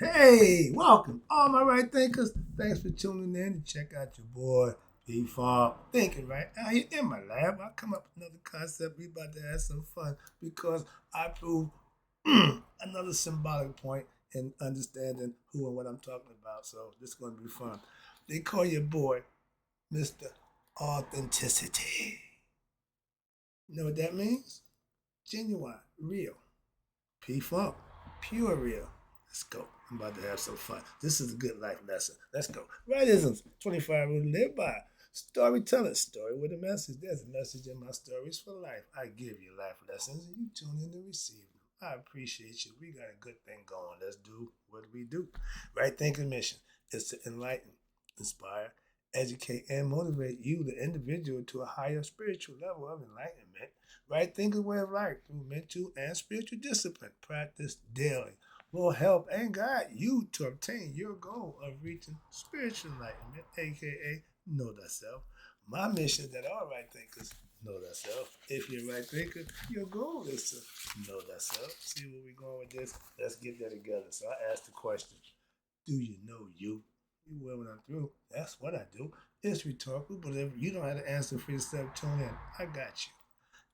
Hey, welcome, all my right thinkers. Thanks for tuning in to check out your boy P Farm Thinking Right. Out here in my lab, I come up with another concept. We about to have some fun because I prove another symbolic point in understanding who and what I'm talking about. So this is going to be fun. They call your boy Mr. Authenticity. You know what that means? Genuine, real. P Funk, pure real. Let's go. I'm about to have some fun. This is a good life lesson. Let's go. Rightisms, 25 rules to live by. Storytelling, story with a message. There's a message in my stories for life. I give you life lessons and you tune in to receive them. I appreciate you. We got a good thing going. Let's do what we do. Right thinking mission is to enlighten, inspire, educate, and motivate you, the individual, to a higher spiritual level of enlightenment. Right thinking way of life through mental and spiritual discipline. Practice daily will help and guide you to obtain your goal of reaching spiritual enlightenment, aka know thyself. My mission is that all right thinkers know thyself. If you're a right thinker, your goal is to know thyself. See where we're going with this? Let's get that together. So I asked the question, do you know you? You will when I'm through. That's what I do. It's rhetorical, but if you don't have to answer for yourself, tune in. I got you.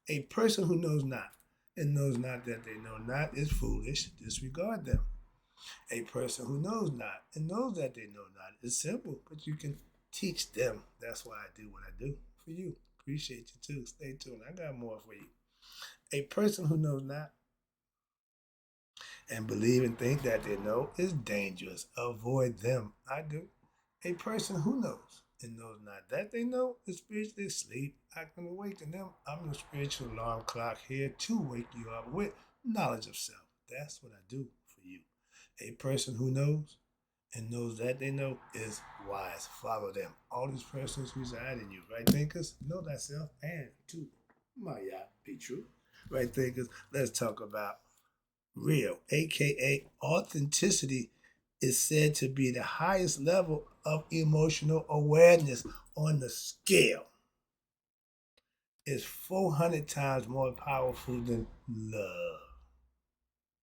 A person who knows not and knows not that they know not is foolish. Disregard them. A person who knows not and knows that they know not is simple, but you can teach them. That's why I do what I do for you. Appreciate you too. Stay tuned. I got more for you. A person who knows not and believe and think that they know is dangerous. Avoid them. I do. A person who knows and knows not that they know is spiritually asleep. I can awaken them. I'm the spiritual alarm clock here to wake you up with knowledge of self. That's what I do for you. A person who knows and knows that they know is wise. Follow them. All these persons reside in you. Right thinkers, know thyself and to my yacht be true. Right thinkers, let's talk about real, aka authenticity, is said to be the highest level of emotional awareness on the scale. It's 400 times more powerful than love.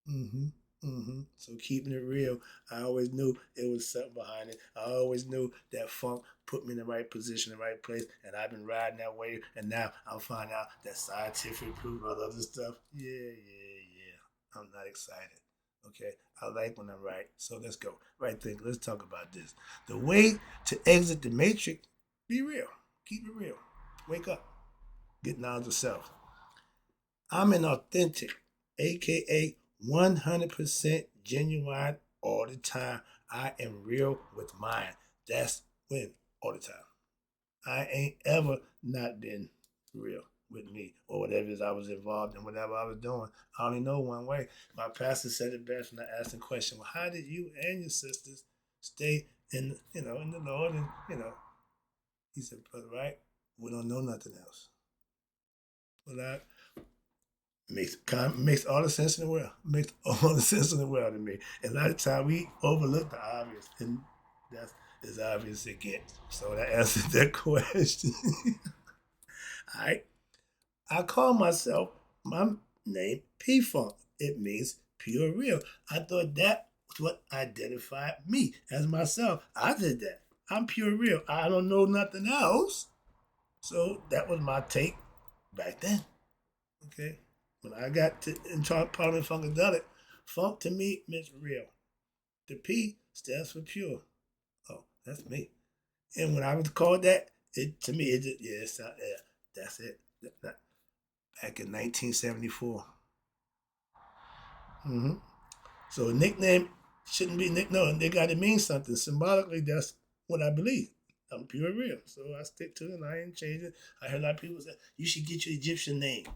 Mm-hmm. Mm-hmm. So keeping it real, I always knew it was something behind it. I always knew that funk put me in the right position, the right place, and I've been riding that wave. And now I'm finding out that scientific proof, all other stuff. Yeah. I'm not excited. Okay, I like when I'm right. So let's go. Right thing. Let's talk about this. The way to exit the matrix: be real. Keep it real. Wake up. Get knowledge of self. I'm an authentic, aka 100% genuine all the time. I am real with mine. That's when all the time. I ain't ever not been real with me or whatever it is I was involved in, whatever I was doing. I only know one way. My pastor said it best when I asked the question, well, how did you and your sisters stay in the Lord? And, he said, Brother Wright, we don't know nothing else. Well, that makes all the sense in the world. Makes all the sense in the world to me. And a lot of time we overlook the obvious, and that's as obvious as it gets. So that answers that question. All right. I call myself my name P Funk. It means pure real. I thought that was what identified me as myself. I did that. I'm pure real. I don't know nothing else. So that was my take back then. Okay. When I got to in Parliament Funkadelic, funk to me meant real. The P stands for pure. Oh, that's me. And when I was called that, it to me, it just, yeah, that's it. Back in 1974. Mm-hmm. So a nickname shouldn't be no, they got to mean something. Symbolically, that's what I believe. I'm pure real. So I stick to it and I ain't change it. I heard a lot of people say, you should get your Egyptian name.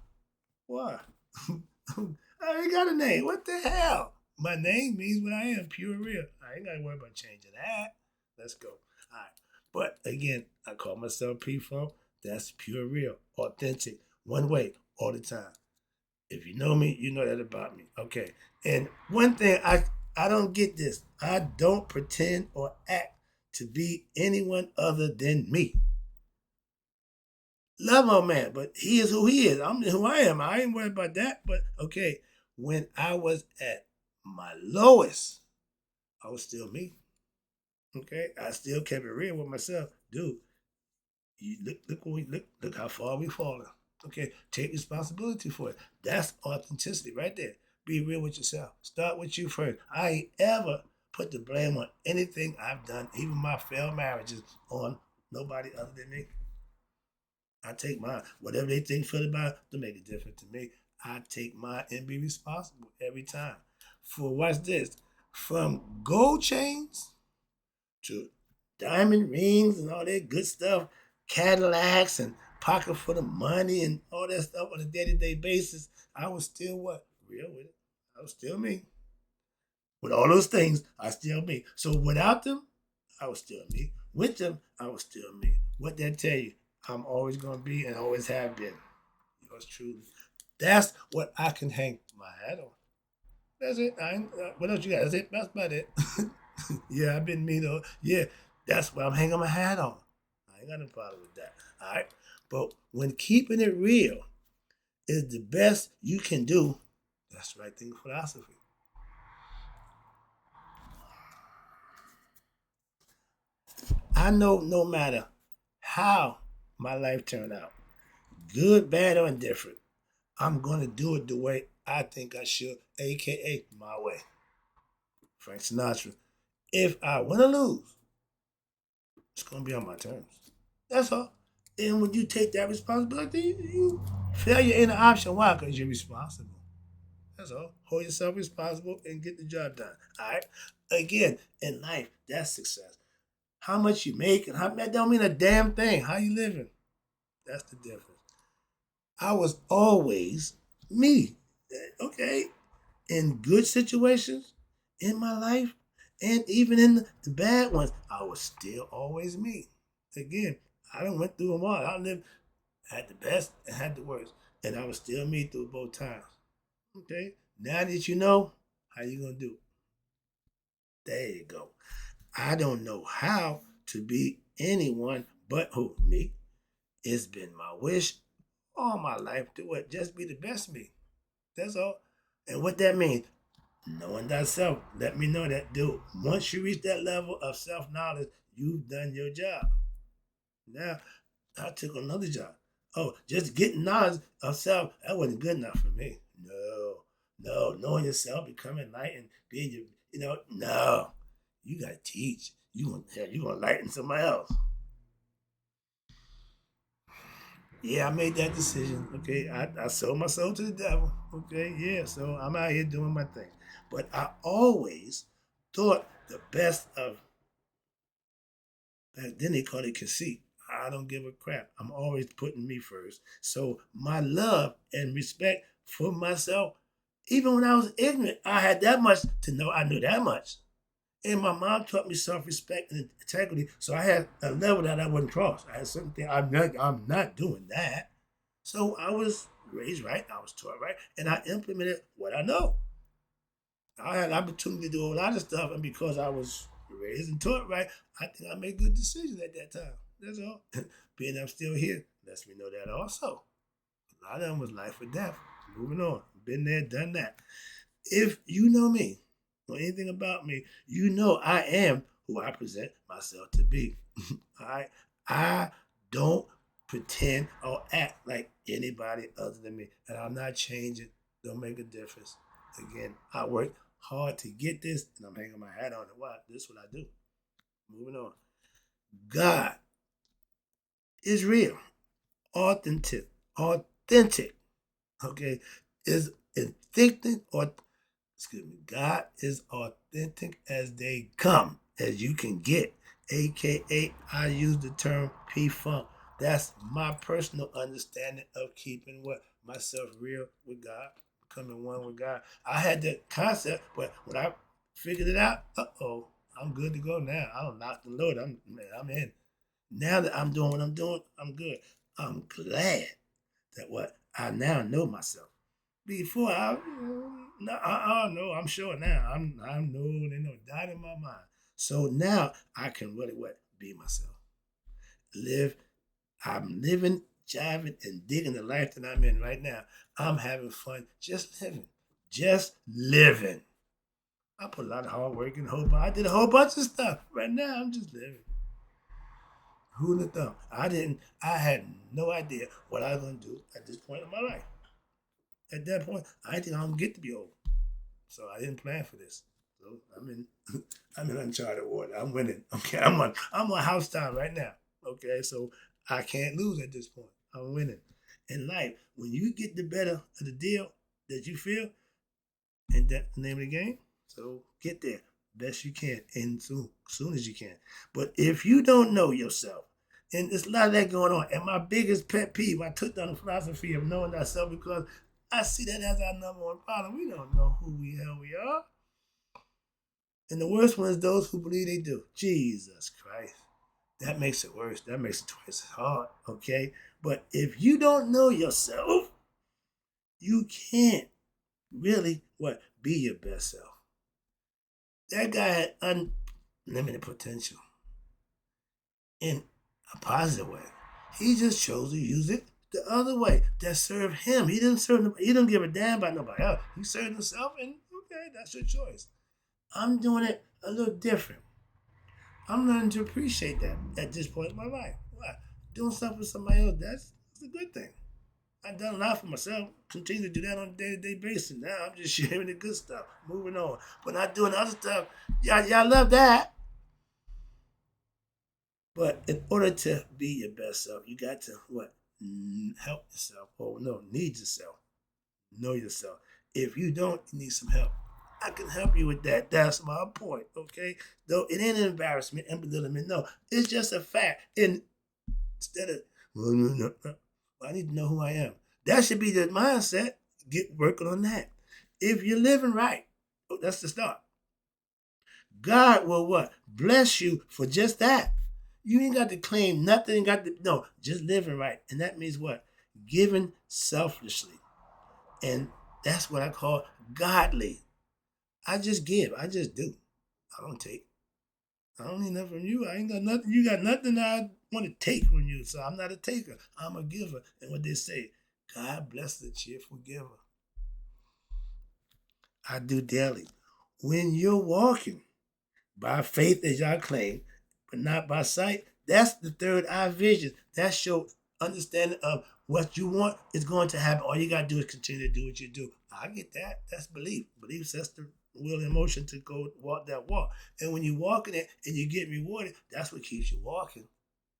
Why? I ain't got a name. What the hell? My name means what I am, pure real. I ain't got to worry about changing that. Let's go. All right. But again, I call myself P Funk. That's pure real, authentic, one way, all the time. If you know me, you know that about me. Okay. And one thing I don't get this. I don't pretend or act to be anyone other than me. Love my man, but he is who he is. I'm who I am. I ain't worried about that. But okay, when I was at my lowest, I was still me. Okay, I still kept it real with myself, dude. You look how far we fallen. Okay, take responsibility for it. That's authenticity right there. Be real with yourself. Start with you first. I ain't ever put the blame on anything I've done, even my failed marriages, on nobody other than me. I take mine. Whatever they think feel about it, don't make a difference to me. I take mine and be responsible every time. For what's this? From gold chains to diamond rings and all that good stuff, Cadillacs and pocket full of money and all that stuff on a day-to-day basis, I was still what? Real with it. I was still me. With all those things, I still me. So without them, I was still me. With them, I was still me. What that tell you? I'm always gonna be and always have been. Yours truly. That's what I can hang my hat on. That's it. I ain't, what else you got? That's it. That's about it. Yeah, I've been me though. Yeah, that's what I'm hanging my hat on. I ain't got no problem with that. All right. But when keeping it real is the best you can do, that's the right thing philosophy. I know no matter how my life turned out, good, bad, or indifferent, I'm gonna do it the way I think I should, aka my way. Frank Sinatra. If I win or lose, it's gonna be on my terms. That's all. And when you take that responsibility, you failure ain't an option. Why? Because you're responsible. That's all. Hold yourself responsible and get the job done. All right. Again, in life, that's success. How much you make and how that don't mean a damn thing. How you living? That's the difference. I was always me. Okay. In good situations in my life and even in the bad ones, I was still always me. Again, I done went through them all. I lived had the best and had the worst. And I was still me through both times. Okay? Now that you know, how you gonna do it? There you go. I don't know how to be anyone but who? Me. It's been my wish all my life to what? Just be the best me. That's all. And what that means, knowing thyself, let me know that, dude. Once you reach that level of self knowledge, you've done your job. Now, I took another job. Oh, just getting knowledge of self, that wasn't good enough for me. No, no, knowing yourself, becoming enlightened, being your, no. You gotta teach. You gonna enlighten somebody else. Yeah, I made that decision. Okay, I sold my soul to the devil. Okay, yeah, so I'm out here doing my thing. But I always thought the best of, back then they called it conceit. I don't give a crap. I'm always putting me first. So my love and respect for myself, even when I was ignorant, I had that much to know I knew that much. And my mom taught me self-respect and integrity, so I had a level that I wouldn't cross. I had certain things I'm not doing that. So I was raised right, I was taught right, and I implemented what I know. I had opportunity to do a lot of stuff, and because I was raised and taught right, I think I made good decisions at that time. That's all. Being I'm still here lets me know that also. A lot of them was life or death. Moving on. Been there, done that. If you know me or anything about me, you know I am who I present myself to be. All right? I don't pretend or act like anybody other than me. And I'm not changing. Don't make a difference. Again, I work hard to get this, and I'm hanging my hat on it. Why? This is what I do. Moving on. God is real, authentic. Okay, is authentic or excuse me. God is authentic as they come, as you can get. AKA, I use the term P Funk. That's my personal understanding of keeping what myself real with God, becoming one with God. I had that concept, but when I figured it out, I'm good to go now. I don't knock the Lord. I'm in. Now that I'm doing what I'm doing, I'm good. I'm glad that what I now know myself. Before no, no, I'm sure now. I know there's no doubt in my mind. So now I can really what be myself. Live. I'm living, jiving, and digging the life that I'm in right now. I'm having fun, just living, just living. I put a lot of hard work in I did a whole bunch of stuff. Right now, I'm just living. Who would have thought? I had no idea what I was going to do at this point in my life. At that point, I didn't think I'm going to get to be old. So I didn't plan for this. So I'm in uncharted water. I'm winning. Okay, I'm on house time right now. Okay, so I can't lose at this point. I'm winning. In life, when you get the better of the deal that you feel, and that's the name of the game. So get there best you can and soon as you can. But if you don't know yourself, and there's a lot of that going on. And my biggest pet peeve, I took down the philosophy of knowing thyself because I see that as our number one problem. We don't know who we hell we are. And the worst one is those who believe they do. Jesus Christ. That makes it worse. That makes it twice as hard. Okay? But if you don't know yourself, you can't really be your best self. That guy had unlimited potential in a positive way. He just chose to use it the other way that served him. He didn't serve nobody. He didn't give a damn about nobody else. He served himself, and okay, that's your choice. I'm doing it a little different. I'm learning to appreciate that at this point in my life. Why? Doing stuff with somebody else, that's a good thing. I've done a lot for myself. Continue to do that on a day-to-day basis. Now I'm just sharing the good stuff, moving on. But not doing the other stuff. Y'all love that. But in order to be your best self, you got to help yourself. Or no, need yourself. Know yourself. If you don't, you need some help. I can help you with that. That's my point, okay? Though it ain't an embarrassment and belittlement. No, it's just a fact. And instead of, I need to know who I am. That should be the mindset. Get working on that. If you're living right, that's the start. God will bless you for just that. You ain't got to claim nothing. Just living right. And that means what? Giving selflessly. And that's what I call godly. I just give. I just do. I don't take. I don't need nothing from you. I ain't got nothing. You got nothing I want to take from you. So I'm not a taker. I'm a giver. And what they say, God bless the cheerful giver. I do daily. When you're walking by faith, as y'all claim, but not by sight, that's the third eye vision. That's your understanding of what you want is going to happen. All you got to do is continue to do what you do. I get that. That's belief. Belief sets the will and motion to go walk that walk. And when you walk in it and you get rewarded, that's what keeps you walking.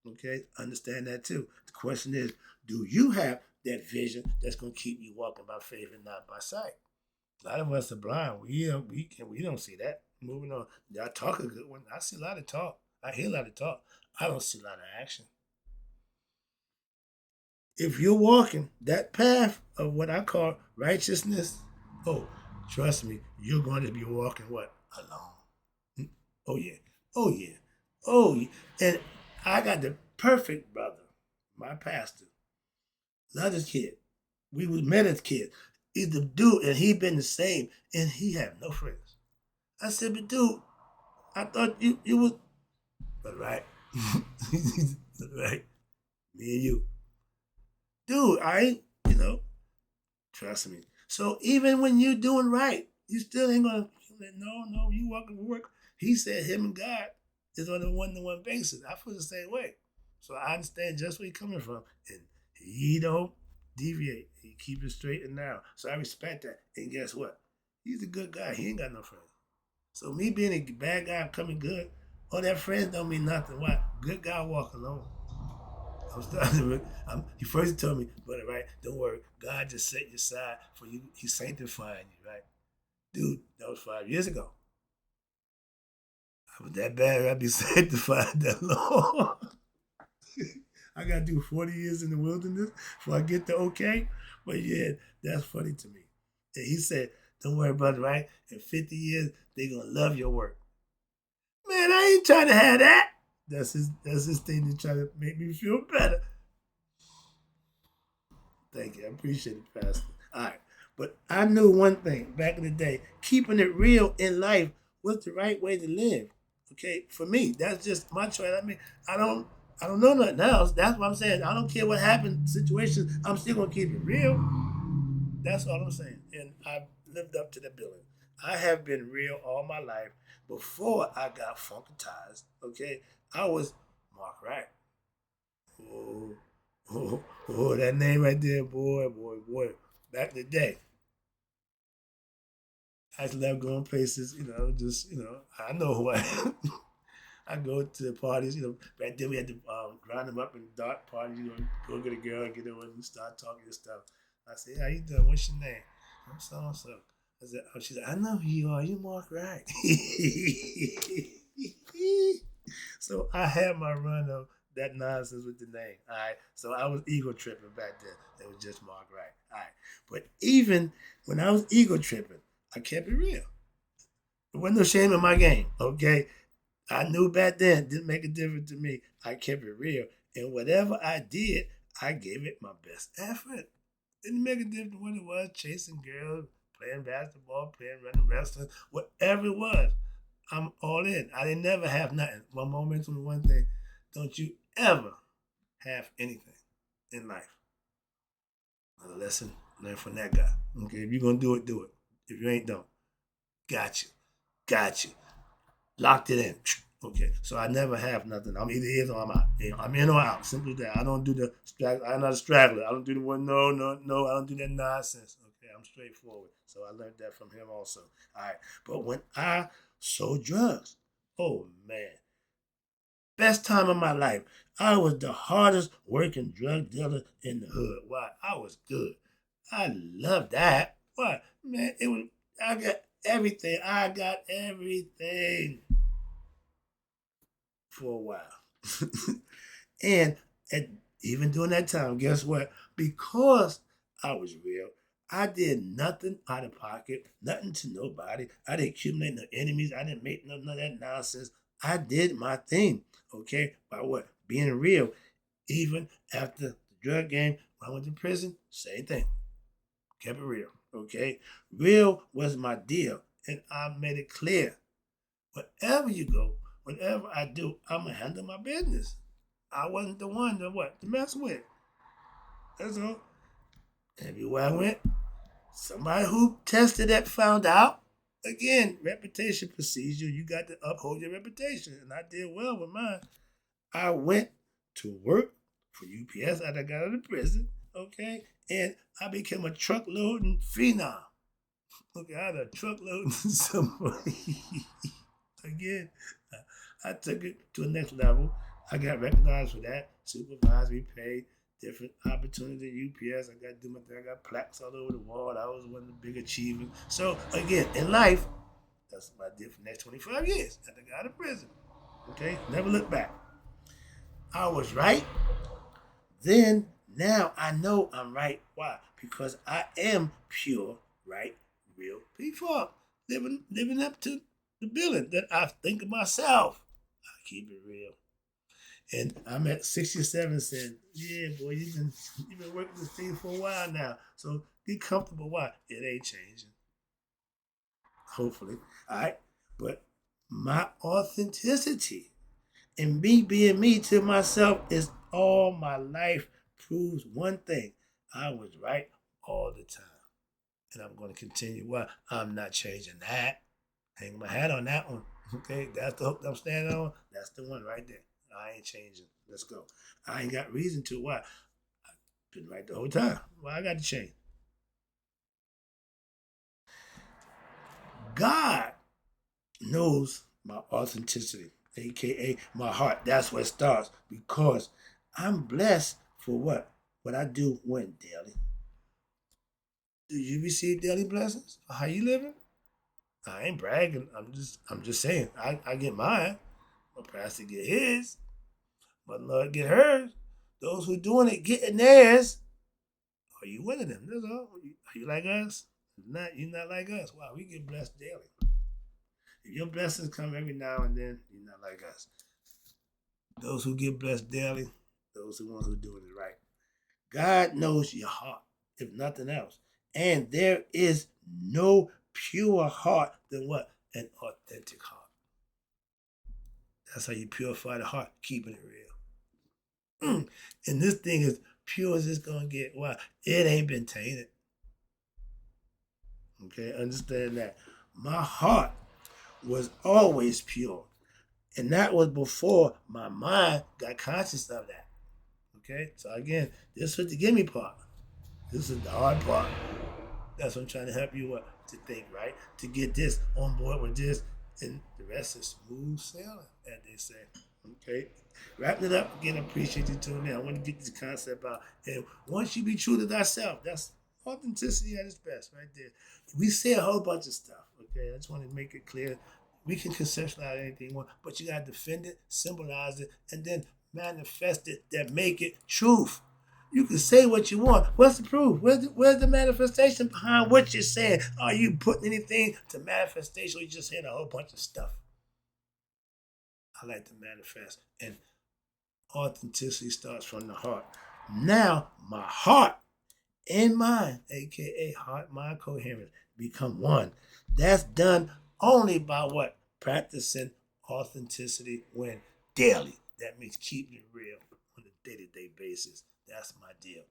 Okay? Understand that too. The question is, do you have that vision that's going to keep you walking by faith and not by sight? A lot of us are blind. We don't see that. Moving on. Y'all talk a good one. I see a lot of talk. I hear a lot of talk. I don't see a lot of action. If you're walking that path of what I call righteousness, trust me, you're going to be walking alone. Oh yeah. Oh yeah. Oh yeah. And I got the perfect brother, my pastor. Love his kid. We met as kids. He's the dude, and he been the same, and he had no friends. I said, but dude, I thought you was, but right, right, me and you, dude. I ain't, trust me. So even when you doing right, you still ain't gonna. No, you walking to work. He said him and God is on a one-to-one basis. I feel the same way. So I understand just where he's coming from, and he don't deviate. He keep it straight and narrow. So I respect that. And guess what? He's a good guy. He ain't got no friends. So me being a bad guy coming good, all that friends don't mean nothing. Why? Good guy walk alone. He first told me, but right, don't worry. God just set you aside for you. He's sanctifying you, right? Dude, that was 5 years ago. I was that bad, I'd be sanctified that long. I got to do 40 years in the wilderness before I get the okay. But yeah, that's funny to me. And he said, don't worry about it, right? In 50 years, they're going to love your work. Man, I ain't trying to have that. That's his thing to try to make me feel better. Thank you. I appreciate it, Pastor. All right. But I knew one thing back in the day. Keeping it real in life was the right way to live. Okay? For me, that's just my choice. I mean, I don't know nothing else. That's what I'm saying. I don't care what happens, situations. I'm still going to keep it real. That's all I'm saying. And I've lived up to the billing. I have been real all my life. Before I got funkatized, okay, I was Mark Wright. Oh, that name right there, boy. Back in the day, I just love going places, I know who I am. I go to the parties, back then we had to grind them up in dark parties, go get a girl, get her and start talking and stuff. I say, how you doing? What's your name? I'm so and so. I said, oh, she said, I know who you are. You Mark Wright. So I had my run of that nonsense with the name. All right. So I was ego tripping back then. It was just Mark Wright. All right. But even when I was ego tripping, I kept it real. There wasn't no shame in my game. Okay. I knew back then didn't make a difference to me. I kept it real. And whatever I did, I gave it my best effort. Didn't make a difference what it was, chasing girls, playing basketball, playing running wrestling, whatever it was. I'm all in. I didn't never have nothing. One moment from one thing. Don't you ever have anything in life. Another lesson learn from that guy. Okay, if you're gonna do it, do it. If you ain't, don't. Got you. Got you. Locked it in. Okay, so I never have nothing. I'm either in or I'm out. I'm in or out. Simple as that. I don't do the I'm not a straggler. I don't do the one. No, no, no. I don't do that nonsense. Okay, I'm straightforward. So I learned that from him also. All right, but when I sold drugs, oh man, best time of my life. I was the hardest working drug dealer in the hood. Why? I was good. I loved that. Why? Man, it was. I got everything. I got everything for a while. And at, even during that time, guess what? Because I was real, I did nothing out of pocket, nothing to nobody. I didn't accumulate no enemies. I didn't make none of that nonsense. I did my thing, okay? By what? Being real. Even after the drug game, when I went to prison, same thing. Kept it real, okay? Real was my deal, and I made it clear. Wherever you go, whatever I do, I'm gonna handle my business. I wasn't the one to what to mess with. That's all. Everywhere I went, somebody who tested that found out. Again, reputation procedure. You got to uphold your reputation, and I did well with mine. I went to work for UPS after I got out of prison. Okay, and I became a truckloading phenom. Okay, I had a truckload somebody. Again, I took it to the next level. I got recognized for that. Supervisory pay, different opportunities at UPS. I got to do my thing. I got plaques all over the wall. That was one of the big achievements. So again, in life, that's what I did for the next 25 years after I got out of prison. Okay, never look back. I was right then. Now I know I'm right. Why? Because I am pure, right, real people. Living up to the billing that I think of myself. I keep it real. And I'm at 67 saying, yeah, boy, you've been working this thing for a while now. So be comfortable. Why? It ain't changing. Hopefully. All right. But my authenticity and me being me to myself is all my life proves one thing. I was right all the time. And I'm going to continue. Well, I'm not changing that. Hang my hat on that one. Okay, that's the hook I'm standing on. That's the one right there. I ain't changing. Let's go. I ain't got reason to. Why? I've been right the whole time. Why I got to change? God knows my authenticity, aka my heart. That's where it starts because I'm blessed for what? What I do when daily. Do you receive daily blessings? How you living? I ain't bragging. I'm just saying. I get mine. My pastor get his. My Lord get hers. Those who doing it getting theirs. Are you one of them? That's all. Are you like us? Not you not like us. Wow, we get blessed daily. If your blessings come every now and then, you're not like us. Those who get blessed daily, those are the ones who are doing it right. God knows your heart, if nothing else. And there is no pure heart than what? An authentic heart. That's how you purify the heart, keeping it real. And this thing is pure as it's gonna get. Why? It ain't been tainted. Okay, understand that. My heart was always pure. And that was before my mind got conscious of that. Okay? So again, this was the gimme part. This is the hard part. That's what I'm trying to help you to think, right? To get this on board with this, and the rest is smooth sailing, as they say. Okay? Wrapping it up, again, I appreciate you tuning in. I want to get this concept out. And once you be true to thyself, that's authenticity at its best, right there. We say a whole bunch of stuff, okay? I just want to make it clear. We can conceptualize anything you want, but you got to defend it, symbolize it, and then manifest it that make it truth. You can say what you want. What's the proof? Where's the manifestation behind what you're saying? Are you putting anything to manifestation or you just saying a whole bunch of stuff? I like to manifest. And authenticity starts from the heart. Now, my heart and mind, aka heart mind coherence, become one. That's done only by what? Practicing authenticity when daily. That means keeping it real on a day-to-day basis. That's my deal.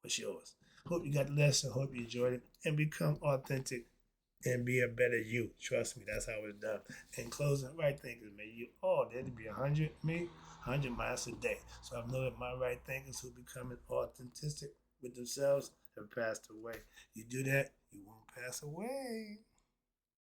What's yours? Hope you got the lesson. Hope you enjoyed it. And become authentic and be a better you. Trust me, that's how it's done. In closing, right thinkers, man, you all there to be 100, me, 100 miles a day. So I've known that my right thinkers who becoming authentic with themselves have passed away. You do that, you won't pass away.